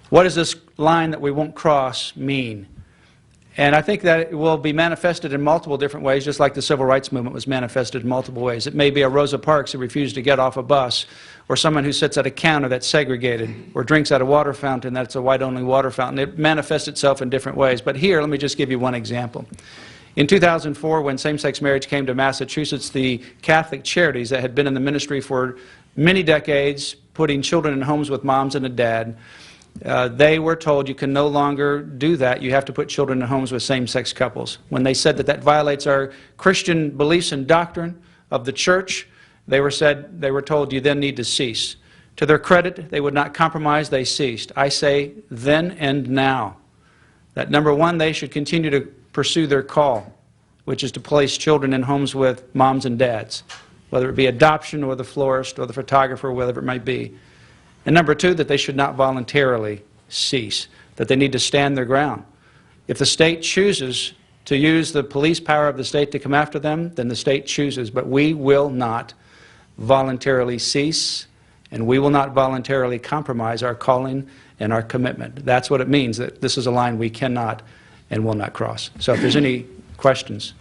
What does this line that we won't cross mean? And I think that it will be manifested in multiple different ways, just like the civil rights movement was manifested in multiple ways. It may be a Rosa Parks who refused to get off a bus, or someone who sits at a counter that's segregated, or drinks at a water fountain that's a white-only water fountain. It manifests itself in different ways. But here, let me just give you one example. In 2004, when same-sex marriage came to Massachusetts, the Catholic charities that had been in the ministry for many decades, putting children in homes with moms and a dad, they were told you can no longer do that. You have to put children in homes with same-sex couples. When they said that that violates our Christian beliefs and doctrine of the church, they were told you then need to cease. To their credit, they would not compromise. They ceased. I say then and now that, number one, they should continue to pursue their call, which is to place children in homes with moms and dads, whether it be adoption or the florist or the photographer or whatever it might be. And number two, that they should not voluntarily cease, that they need to stand their ground. If the state chooses to use the police power of the state to come after them, then the state chooses. But we will not voluntarily cease, and we will not voluntarily compromise our calling and our commitment. That's what it means, that this is a line we cannot and will not cross. So if there's any questions.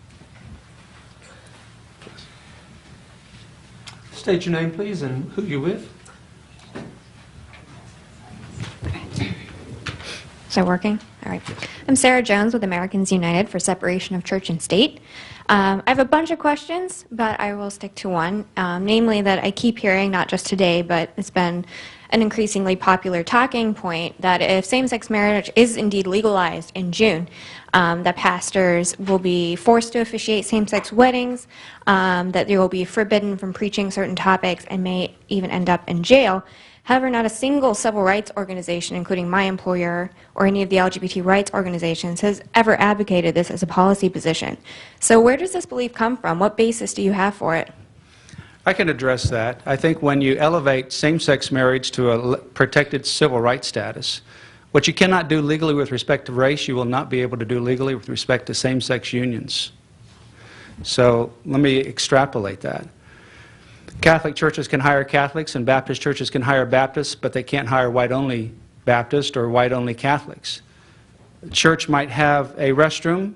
State your name, please, and who you're with. Is that working? All right. I'm Sarah Jones with Americans United for Separation of Church and State. I have a bunch of questions, but I will stick to one, namely that I keep hearing, not just today, but it's been an increasingly popular talking point, that if same-sex marriage is indeed legalized in June, that pastors will be forced to officiate same-sex weddings, that they will be forbidden from preaching certain topics and may even end up in jail. However, not a single civil rights organization, including my employer or any of the LGBT rights organizations, has ever advocated this as a policy position. So where does this belief come from? What basis do you have for it? I can address that. I think when you elevate same-sex marriage to a protected civil rights status, what you cannot do legally with respect to race, you will not be able to do legally with respect to same-sex unions. So let me extrapolate that. Catholic churches can hire Catholics and Baptist churches can hire Baptists, but they can't hire white-only Baptists or white-only Catholics. The church might have a restroom,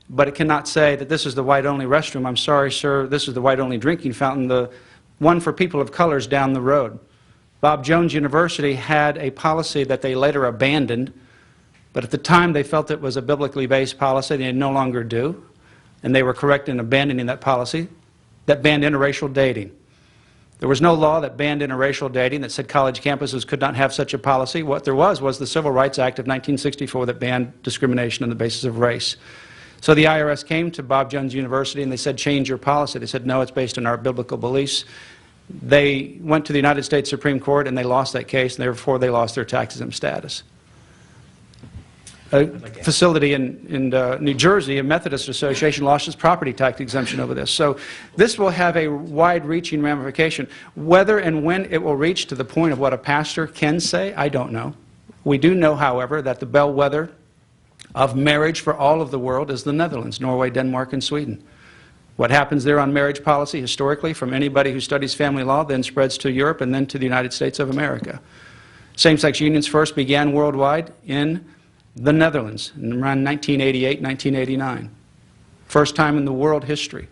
but it cannot say that this is the white-only restroom. I'm sorry, sir, this is the white-only drinking fountain. The one for people of color is down the road. Bob Jones University had a policy that they later abandoned, but at the time they felt it was a biblically based policy. They no longer do, and they were correct in abandoning that policy that banned interracial dating. There was no law that banned interracial dating that said college campuses could not have such a policy. What there was the Civil Rights Act of 1964 that banned discrimination on the basis of race. So the IRS came to Bob Jones University and they said, change your policy. They said, no, it's based on our biblical beliefs. They went to the United States Supreme Court and they lost that case, and therefore they lost their tax-exempt status. A facility in New Jersey, a Methodist association, lost its property tax exemption over this. So this will have a wide-reaching ramification. Whether and when it will reach to the point of what a pastor can say, I don't know. We do know, however, that the bellwether of marriage for all of the world is the Netherlands, Norway, Denmark, and Sweden. What happens there on marriage policy historically from anybody who studies family law then spreads to Europe and then to the United States of America. Same-sex unions first began worldwide in the Netherlands in around 1988, 1989. First time in the world history.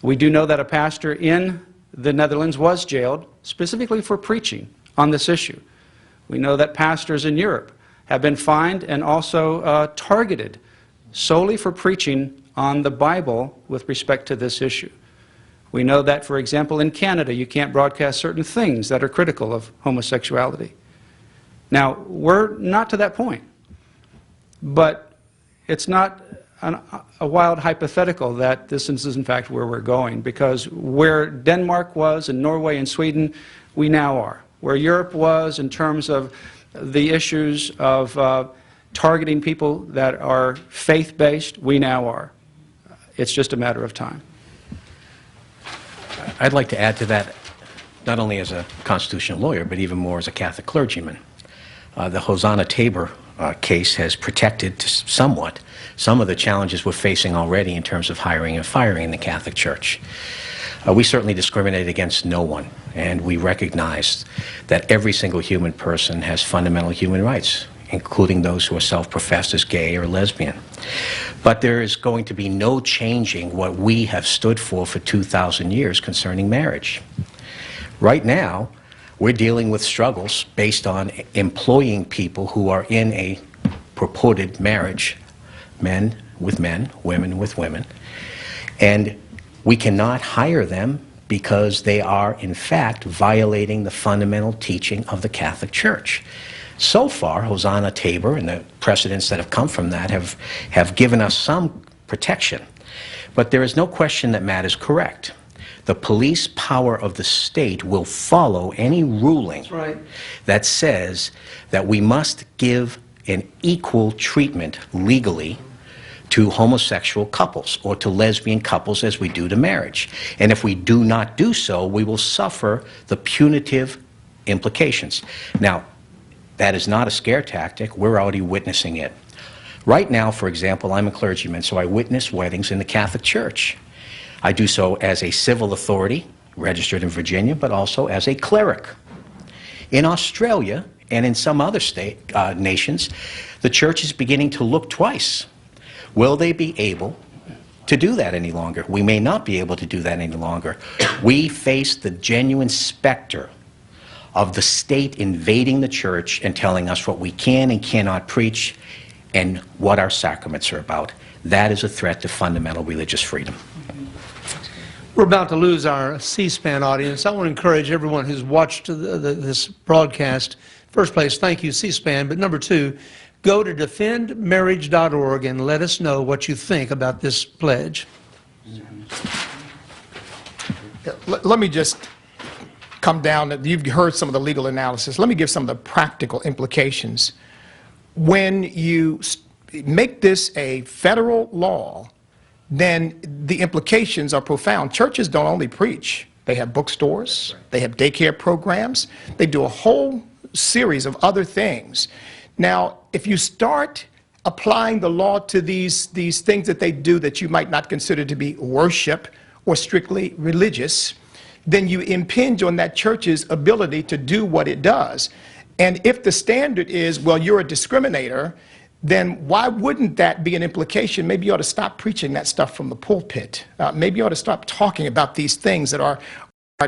We do know that a pastor in the Netherlands was jailed specifically for preaching on this issue. We know that pastors in Europe have been fined and also targeted solely for preaching on the Bible with respect to this issue. We know that, for example, in Canada, you can't broadcast certain things that are critical of homosexuality. Now, we're not to that point. But it's not a wild hypothetical that this is in fact where we're going, because where Denmark was and Norway and Sweden, we now are. Where Europe was in terms of the issues of targeting people that are faith-based, we now are. It's just a matter of time. I'd like to add to that, not only as a constitutional lawyer, but even more as a Catholic clergyman. The Hosanna Tabor case has protected somewhat some of the challenges we're facing already in terms of hiring and firing in the Catholic Church. We certainly discriminate against no one, and we recognize that every single human person has fundamental human rights, including those who are self-professed as gay or lesbian. But there is going to be no changing what we have stood for 2,000 years concerning marriage. Right now, we're dealing with struggles based on employing people who are in a purported marriage, men with men, women with women, and we cannot hire them because they are, in fact, violating the fundamental teaching of the Catholic Church. So far, Hosanna Tabor and the precedents that have come from that have given us some protection. But there is no question that Matt is correct. The police power of the state will follow any ruling that says that we must give an equal treatment legally to homosexual couples or to lesbian couples as we do to marriage. And if we do not do so, we will suffer the punitive implications. Now, that is not a scare tactic. We're already witnessing it. Right now, for example, I'm a clergyman, so I witness weddings in the Catholic Church. I do so as a civil authority, registered in Virginia, but also as a cleric. In Australia and in some other nations, the church is beginning to look twice. Will they be able to do that any longer? We may not be able to do that any longer. We face the genuine specter of the state invading the church and telling us what we can and cannot preach and what our sacraments are about. That is a threat to fundamental religious freedom. We're about to lose our C-SPAN audience. I want to encourage everyone who's watched this broadcast. First place, thank you, C-SPAN. But number two, go to defendmarriage.org and let us know what you think about this pledge. Let me just come down. You've heard some of the legal analysis. Let me give some of the practical implications. When you make this a federal law, then the implications are profound. Churches don't only preach. They have bookstores. They have daycare programs. They do a whole series of other things. Now, if you start applying the law to these things that they do that you might not consider to be worship or strictly religious, then you impinge on that church's ability to do what it does. And if the standard is, well, you're a discriminator, then why wouldn't that be an implication? Maybe you ought to stop preaching that stuff from the pulpit. Maybe you ought to stop talking about these things that are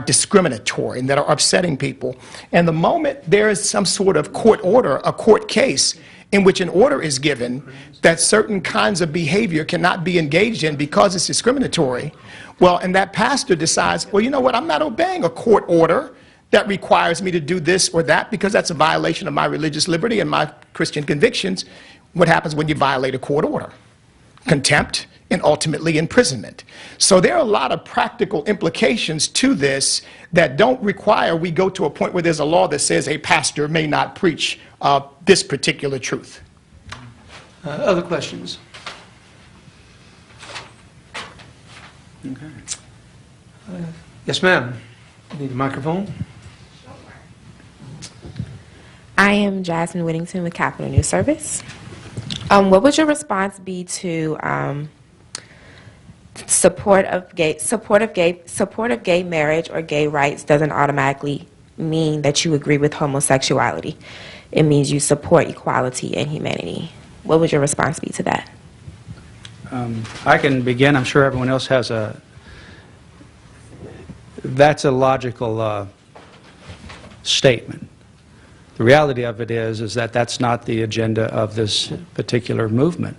discriminatory and that are upsetting people. And the moment there is some sort of court order, a court case, in which an order is given that certain kinds of behavior cannot be engaged in because it's discriminatory, well, and that pastor decides, well, you know what, I'm not obeying a court order that requires me to do this or that because that's a violation of my religious liberty and my Christian convictions. What happens when you violate a court order? Contempt and ultimately imprisonment. So there are a lot of practical implications to this that don't require we go to a point where there's a law that says a pastor may not preach this particular truth. Other questions? Okay. Yes, ma'am. Need a microphone? I am Jasmine Whittington with Capital News Service. What would your response be to support of gay marriage or gay rights doesn't automatically mean that you agree with homosexuality? It means you support equality and humanity. What would your response be to that? I can begin. I'm sure everyone else has that's a logical statement. The reality of it is that that's not the agenda of this particular movement.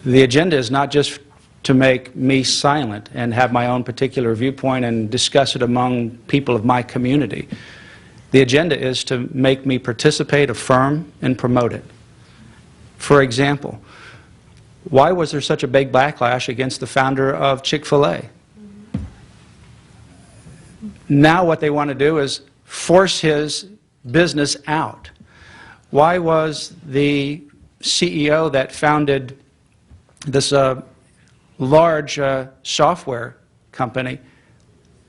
The agenda is not just to make me silent and have my own particular viewpoint and discuss it among people of my community. The agenda is to make me participate, affirm, and promote it. For example, why was there such a big backlash against the founder of Chick-fil-A? Now what they want to do is force his business out. Why was the CEO that founded this large software company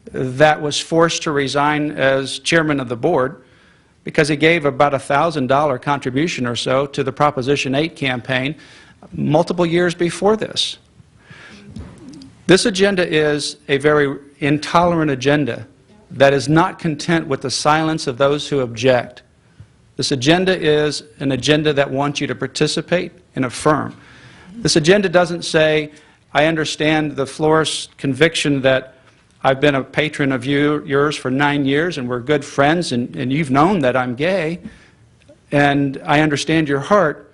that was forced to resign as chairman of the board because he gave about a $1,000 contribution or so to the Proposition 8 campaign multiple years before this? This agenda is a very intolerant agenda that is not content with the silence of those who object. This agenda is an agenda that wants you to participate and affirm. This agenda doesn't say, I understand the florist's conviction that I've been a patron of yours for 9 years and we're good friends and you've known that I'm gay and I understand your heart.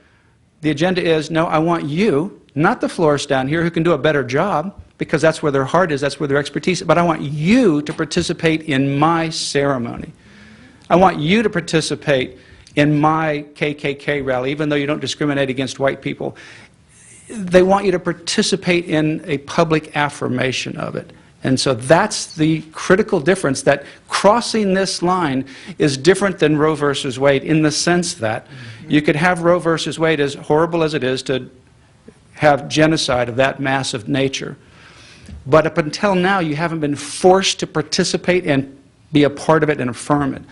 The agenda is, no, I want you, not the florist down here who can do a better job because that's where their heart is, that's where their expertise is, but I want you to participate in my ceremony. I want you to participate in my KKK rally, even though you don't discriminate against white people. They want you to participate in a public affirmation of it. And so that's the critical difference, that crossing this line is different than Roe versus Wade in the sense that you could have Roe versus Wade, as horrible as it is to have genocide of that massive nature. But up until now, you haven't been forced to participate and be a part of it and affirm it.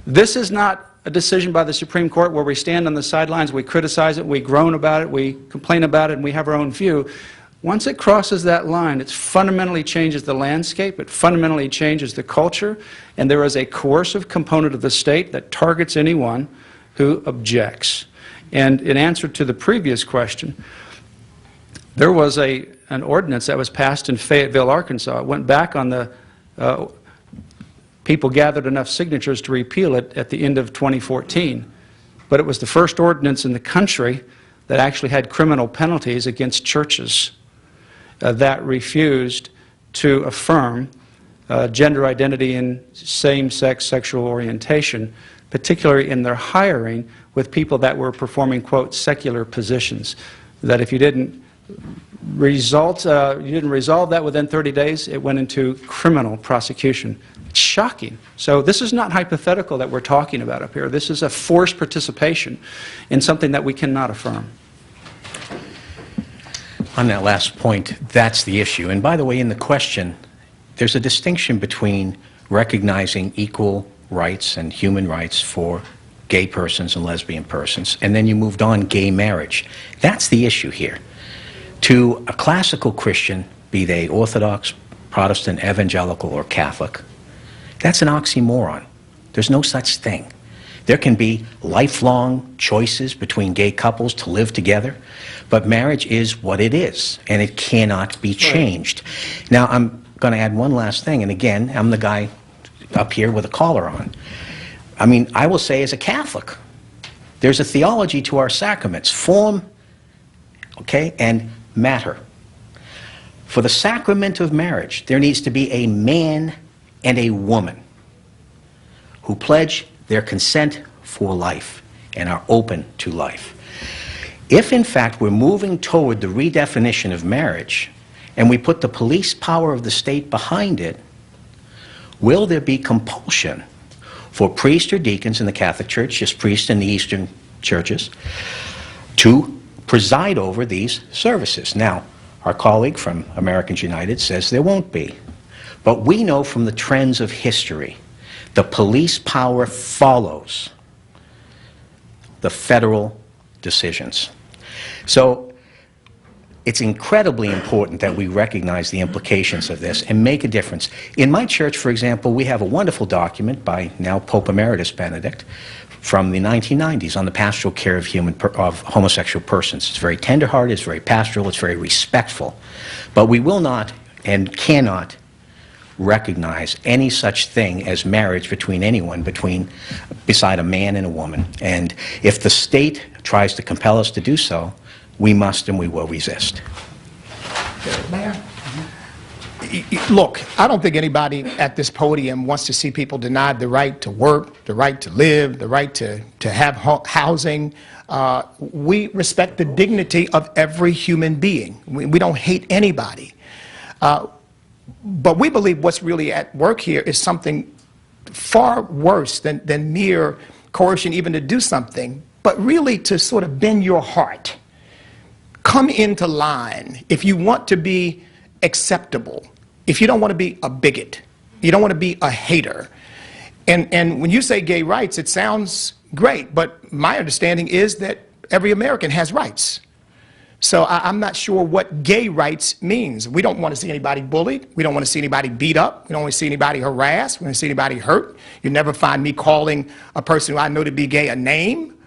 This is not a decision by the Supreme Court where we stand on the sidelines, we criticize it, we groan about it, we complain about it, and we have our own view. Once it crosses that line, it fundamentally changes the landscape, it fundamentally changes the culture, and there is a coercive component of the state that targets anyone who objects. And in answer to the previous question, there was an ordinance that was passed in Fayetteville, Arkansas. It went back on the people gathered enough signatures to repeal it at the end of 2014. But it was the first ordinance in the country that actually had criminal penalties against churches that refused to affirm gender identity and same-sex sexual orientation, particularly in their hiring with people that were performing, quote, secular positions. That if you didn't resolve that within 30 days, it went into criminal prosecution. It's shocking. So this is not hypothetical that we're talking about up here. This is a forced participation in something that we cannot affirm. On that last point, that's the issue. And by the way, in the question, there's a distinction between recognizing equal rights and human rights for gay persons and lesbian persons, and then you moved on gay marriage. That's the issue here. To a classical Christian, be they Orthodox, Protestant, Evangelical, or Catholic, that's an oxymoron. There's no such thing. There can be lifelong choices between gay couples to live together, but marriage is what it is, and it cannot be changed. Now, I'm going to add one last thing, and again, I'm the guy up here with a collar on. I mean, I will say as a Catholic, there's a theology to our sacraments, form, okay, and matter. For the sacrament of marriage, there needs to be a man and a woman who pledge their consent for life and are open to life. If, in fact, we're moving toward the redefinition of marriage and we put the police power of the state behind it, will there be compulsion for priests or deacons in the Catholic Church, just priests in the Eastern churches, to preside over these services? Now, our colleague from Americans United says there won't be. But we know from the trends of history, the police power follows the federal decisions. So it's incredibly important that we recognize the implications of this and make a difference. In my church, for example, we have a wonderful document by now Pope Emeritus Benedict from the 1990s on the pastoral care of homosexual persons. It's very tender-hearted, it's very pastoral, it's very respectful. But we will not and cannot recognize any such thing as marriage between anyone beside a man and a woman. And if the state tries to compel us to do so, we must and we will resist. Mayor? Look, I don't think anybody at this podium wants to see people denied the right to work, the right to live, the right to have housing. We respect the dignity of every human being. We don't hate anybody. But we believe what's really at work here is something far worse than mere coercion even to do something, but really to sort of bend your heart. Come into line if you want to be acceptable, if you don't want to be a bigot, you don't want to be a hater. And when you say gay rights, it sounds great, but my understanding is that every American has rights. So I'm not sure what gay rights means. We don't want to see anybody bullied. We don't want to see anybody beat up. We don't want to see anybody harassed. We don't want to see anybody hurt. You never find me calling a person who I know to be gay a name.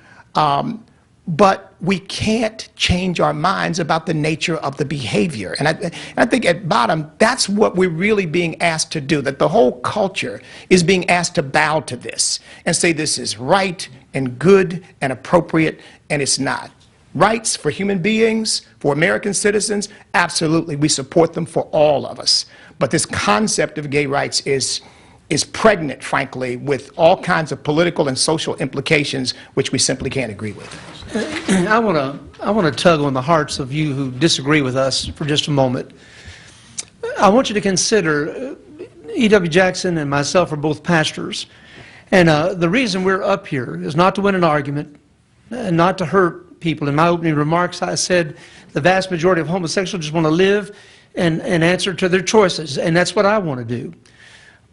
But we can't change our minds about the nature of the behavior. And I think at bottom, that's what we're really being asked to do, that the whole culture is being asked to bow to this and say this is right and good and appropriate, and it's not. Rights for human beings, for American citizens, absolutely, we support them for all of us. But this concept of gay rights is pregnant, frankly, with all kinds of political and social implications, which we simply can't agree with. I want to tug on the hearts of you who disagree with us for just a moment. I want you to consider E.W. Jackson and myself are both pastors. And the reason we're up here is not to win an argument, and not to hurt people. In my opening remarks, I said the vast majority of homosexuals just want to live and answer to their choices, and that's what I want to do.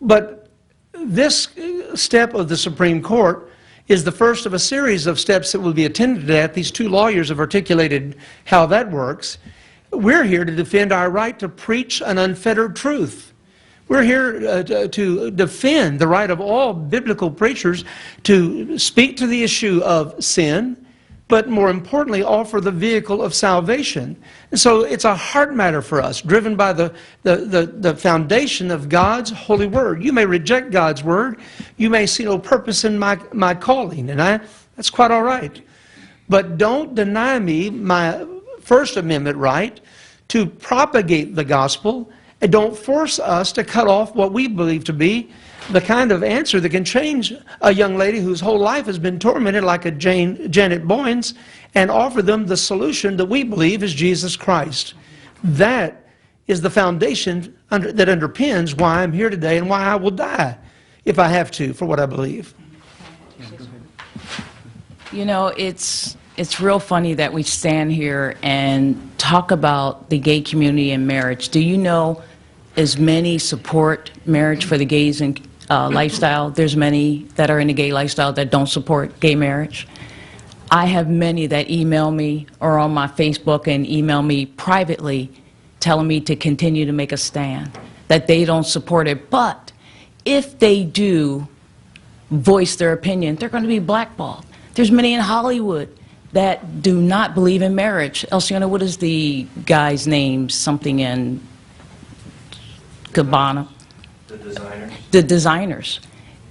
But this step of the Supreme Court is the first of a series of steps that will be attended at. These two lawyers have articulated how that works. We're here to defend our right to preach an unfettered truth. We're here to defend the right of all biblical preachers to speak to the issue of sin, but more importantly, offer the vehicle of salvation. And so it's a heart matter for us, driven by the foundation of God's holy word. You may reject God's word. You may see no purpose in my calling, and that's quite all right. But don't deny me my First Amendment right to propagate the gospel, and don't force us to cut off what we believe to be the kind of answer that can change a young lady whose whole life has been tormented like a Janet Boynes, and offer them the solution that we believe is Jesus Christ. That is the foundation that underpins why I'm here today and why I will die, if I have to, for what I believe. You know, it's real funny that we stand here and talk about the gay community and marriage. Do you know as many support marriage for the gays and lifestyle? There's many that are in the gay lifestyle that don't support gay marriage. I have many that email me or on my Facebook and email me privately telling me to continue to make a stand, that they don't support it. But if they do voice their opinion, they're going to be blackballed. There's many in Hollywood that do not believe in marriage. Elsiana, what is the guy's name? Something in Gabbana? The designers? The designers.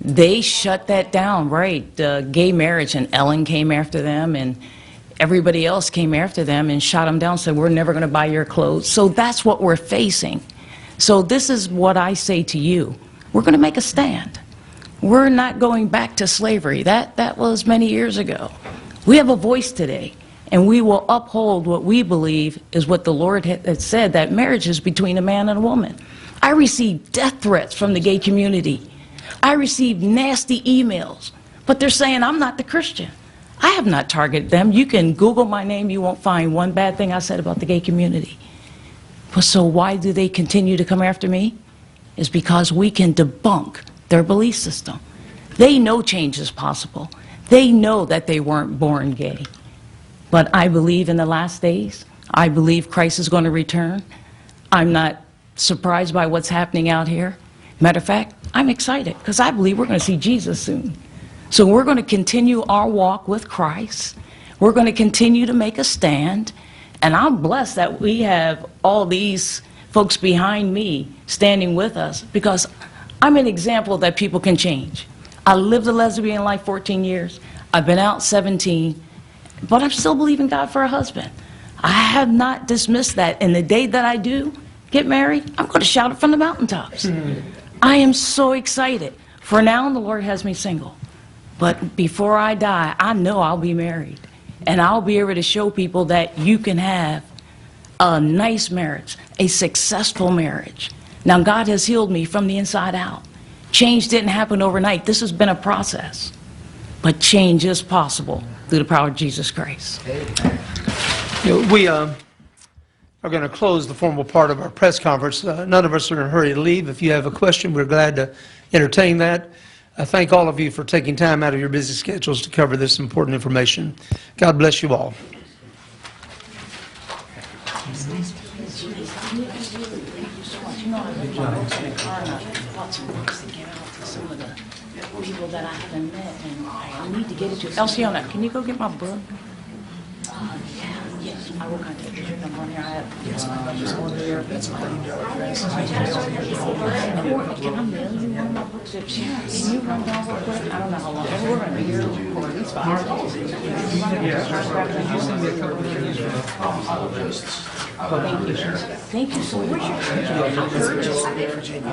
They shut that down, right? Gay marriage, and Ellen came after them, and everybody else came after them and shot them down, said, we're never going to buy your clothes. So that's what we're facing. So this is what I say to you. We're going to make a stand. We're not going back to slavery. That was many years ago. We have a voice today, and we will uphold what we believe is what the Lord had said, that marriage is between a man and a woman. I received death threats from the gay community. I received nasty emails, but they're saying I'm not the Christian. I have not targeted them. You can Google my name, you won't find one bad thing I said about the gay community. But so why do they continue to come after me? It's because we can debunk their belief system. They know change is possible. They know that they weren't born gay. But I believe in the last days. I believe Christ is going to return. I'm not surprised by what's happening out here. Matter of fact, I'm excited because I believe we're going to see Jesus soon. So we're going to continue our walk with Christ. We're going to continue to make a stand. And I'm blessed that we have all these folks behind me standing with us, because I'm an example that people can change. I lived a lesbian life 14 years. I've been out 17, but I'm still believing God for a husband. I have not dismissed that. And the day that I do get married, I'm going to shout it from the mountaintops. I am so excited. For now, the Lord has me single. But before I die, I know I'll be married. And I'll be able to show people that you can have a nice marriage, a successful marriage. Now, God has healed me from the inside out. Change didn't happen overnight. This has been a process. But change is possible through the power of Jesus Christ. You know, we are going to close the formal part of our press conference. None of us are in a hurry to leave. If you have a question, we're glad to entertain that. I thank all of you for taking time out of your busy schedules to cover this important information. God bless you all. You know, I left my books in the car and I bought some books to get out to some of the people that I haven't met, and I need to get it to. Elsiona, can you go get my book? Yes, I will contact you. Your number on here. I have. Yes, over there. That's my email address. Can I mail you one of my books? Can you run down real quick? I don't know how long. We're going to be here for at least 5 hours. Thank you so much. Where's your church? Virginia.